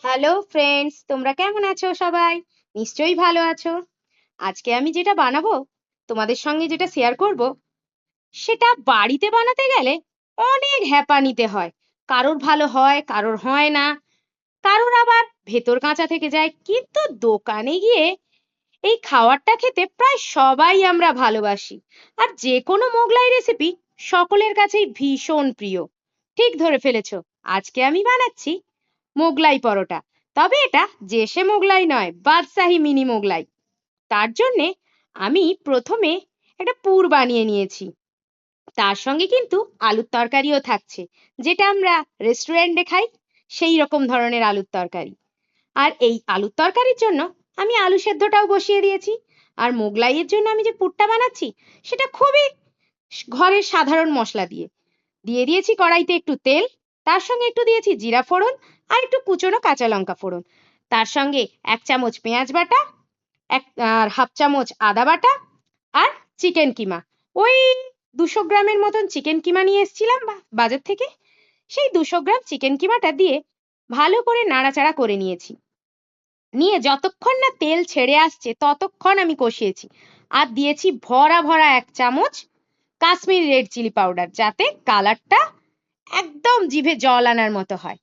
Hello friends, তোমরা কেমন আছো? সবাই নিশ্চয়ই ভালো আছো। আজকে আমি যেটা বানাবো, তোমাদের সঙ্গে যেটা শেয়ার করব, সেটা বাড়িতে বানাতে গেলে অনেক হ্যাপা নিতে হয়। কারোর ভালো হয়, কারোর হয় না, কারোর আবার ভেতর কাঁচা থেকে যায়। কিন্তু দোকানে গিয়ে এই খাবারটা খেতে প্রায় সবাই আমরা ভালোবাসি। আর যে কোনো মোগলাই রেসিপি সকলের কাছেই ভীষণ প্রিয়। ঠিক ধরে ফেলেছো, আজকে আমি বানাচ্ছি মোগলাই পরোটা। তবে এটা যে সে মোগলাই নয়, বাদশাহী মিনি মোগলাই। তার জন্যে আমি প্রথমে একটা পুর বানিয়ে নিয়েছি। তার সঙ্গে কিন্তু আলুর তরকারিও থাকছে, যেটা আমরা রেস্টুরেন্টে খাই, সেই রকম ধরনের আলুর তরকারি। আর এই আলুর তরকারির জন্য আমি আলু সেদ্ধটাও বসিয়ে দিয়েছি। আর মোগলাইয়ের জন্য আমি যে পুরটা বানাচ্ছি, সেটা খুবই ঘরের সাধারণ মশলা দিয়ে দিয়ে দিয়েছি কড়াইতে একটু তেল, তার সঙ্গে একটু দিয়েছি জিরা ফোড়ন, আর একটু কুচনো কাঁচা লঙ্কা ফোড়ন। তার সঙ্গে 1 চামচ পেঁয়াজ বাটা, আর হাফ চামচ আদা বাটা, আর চিকেন কিমা। ওই 200 গ্রামের মতন চিকেন কিমা নিয়ে এসেছিলাম বাজার থেকে। সেই 200 গ্রাম চিকেন কিমাটা দিয়ে ভালো করে নাড়াচাড়া করে নিয়েছি। নিয়ে যতক্ষণ না তেল ছেড়ে আসছে ততক্ষণ আমি কষিয়েছি। আর দিয়েছি ভরা ভরা 1 চামচ কাশ্মীরি রেড চিলি পাউডার, যাতে কালারটা একদম জিভে জল আনার মতো হয়।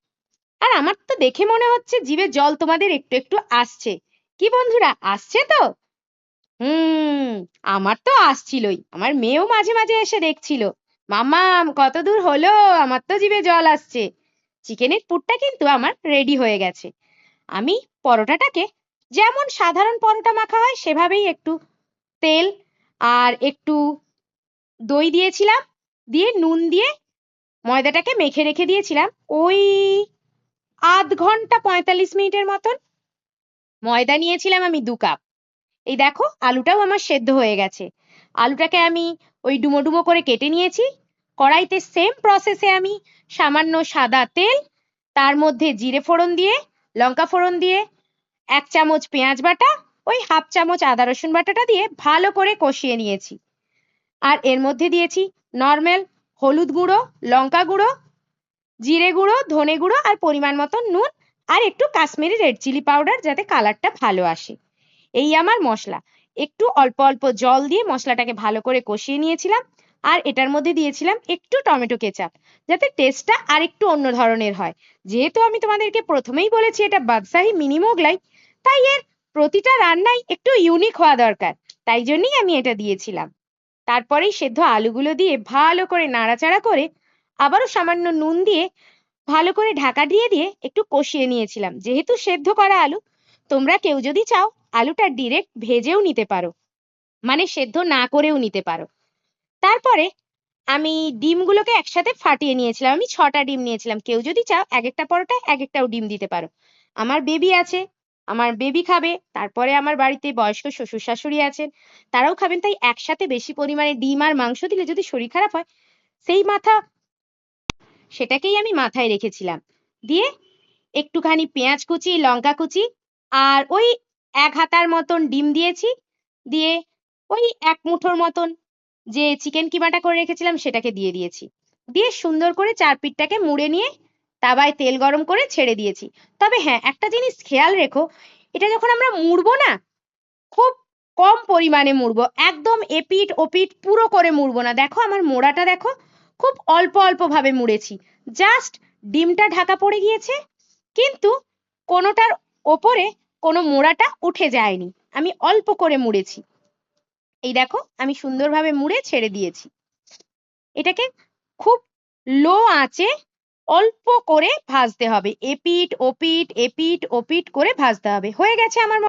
আর আমার তো দেখে মনে হচ্ছে জিভে জল তোমাদের একটু একটু আসছে। কি বন্ধুরা, আসছে তো? হুম, আমার তো আসছিলই। আমার মেয়েও মাঝে মাঝে এসে দেখছিল, মাম্মাম কত দূর হলো, আমার তো জিভে জল আসছে। চিকেনের পুরটা কিন্তু আমার রেডি হয়ে গেছে। আমি পরোটাটাকে যেমন সাধারণ পরোটা মাখা হয় সেভাবেই একটু তেল আর একটু দই দিয়েছিলাম, দিয়ে নুন দিয়ে ময়দাটাকে মেখে রেখে দিয়েছিলাম ওই আধ ঘন্টা 45 মিনিটের মতন। ময়দা নিয়েছিলাম আমি 2 কাপ। এই দেখো আলুটাও আমার সেদ্ধ হয়ে গেছে। আলুটাকে আমি ওই ডুমো ডুমো করে কেটে নিয়েছি। কড়াইতে সেম প্রসেসে আমি সামান্য সাদা তেল, তার মধ্যে জিরে ফোড়ন দিয়ে, লঙ্কা ফোড়ন দিয়ে, 1 চামচ পেঁয়াজ বাটা, ওই হাফ চামচ আদা রসুন বাটাটা দিয়ে ভালো করে কষিয়ে নিয়েছি। আর এর মধ্যে দিয়েছি নর্মাল হলুদ গুঁড়ো, লঙ্কা গুঁড়ো, জিরে গুঁড়ো, ধনে গুঁড়ো, আর পরিমাণ মতন নুন, আর একটু কাশ্মীরি রেড চিলি পাউডার, যাতে কালারটা ভালো আসে। এই আমার মশলা। একটু অল্প অল্প জল দিয়ে মশলাটাকে ভালো করে কষিয়ে নিয়েছিলাম। আর এটার মধ্যে দিয়েছিলাম একটু টমেটো কেচাপ, যাতে টেস্টটা আর একটু অন্য ধরনের হয়। যেহেতু আমি তোমাদেরকে প্রথমেই বলেছি এটা বাদশাহী মিনি মোগলাই, তাই এর প্রতিটা রান্নাই একটু ইউনিক হওয়া দরকার। তাই জন্যই আমি এটা দিয়েছিলাম। তারপরেই সেদ্ধ আলুগুলো দিয়ে ভালো করে নাড়াচাড়া করে আবারও সামান্য নুন দিয়ে ভালো করে ঢাকা দিয়ে একটু কষিয়ে নিয়েছিলাম। যেহেতু সেদ্ধ করা আলু, তোমরা কেউ যদি চাও আলুটা ডিরেক্ট ভেজেও নিতে পারো, মানে সেদ্ধ না করেও নিতে পারো। তারপরে আমি ডিমগুলোকে একসাথে ফাটিয়ে নিয়েছিলাম। আমি 6টা ডিম নিয়েছিলাম। কেউ যদি চাও এক একটা পরোটায় এক একটাও ডিম দিতে পারো। আমার বেবি আছে, আমার বেবি খাবে, তারপরে আমার বাড়িতে বয়স্ক শ্বশুর শাশুড়ি আছেন, তারাও খাবেন। তাই একসাথে বেশি পরিমাণে ডিম আর মাংস দিলে যদি শরীর খারাপ হয়, সেই সেটাকেই আমি মাথায় রেখেছিলাম। দিয়ে একটুখানি পেঁয়াজ কুচি, লঙ্কা কুচি, আর ওই 1 হাতার মতন ডিম দিয়েছি। দিয়ে ওই 1 মুঠোর মতন যে চিকেন কিমাটা করে রেখেছিলাম সেটাকে দিয়ে দিয়েছি। দিয়ে সুন্দর করে চারপিঠটাকে মুড়ে নিয়ে তাওয়ায় তেল গরম করে ছেড়ে দিয়েছি। তবে হ্যাঁ, একটা জিনিস খেয়াল রেখো, এটা যখন আমরা মুড়বো না, খুব কম পরিমাণে মুড়বো, একদম এপিঠ ওপিঠ পুরো করে মুড়বো না। দেখো আমার মোড়াটা দেখো, খুব অল্প অল্প ভাবে মুড়েছি। জাস্ট ডিমটা ঢাকা পড়ে গিয়েছে, কিন্তু কোনোটার ওপরে কোনো মোড়াটা উঠে যায়নি। আমি অল্প করে মুড়েছি। এই দেখো আমি সুন্দরভাবে মুড়ে ছেড়ে দিয়েছি। এটাকে খুব লো আঁচে অল্প করে ভাজতে হবে, এপিঠ ওপিঠ এপিঠ ওপিঠ করে ভাজতে হবে। হয়ে গেছে আমার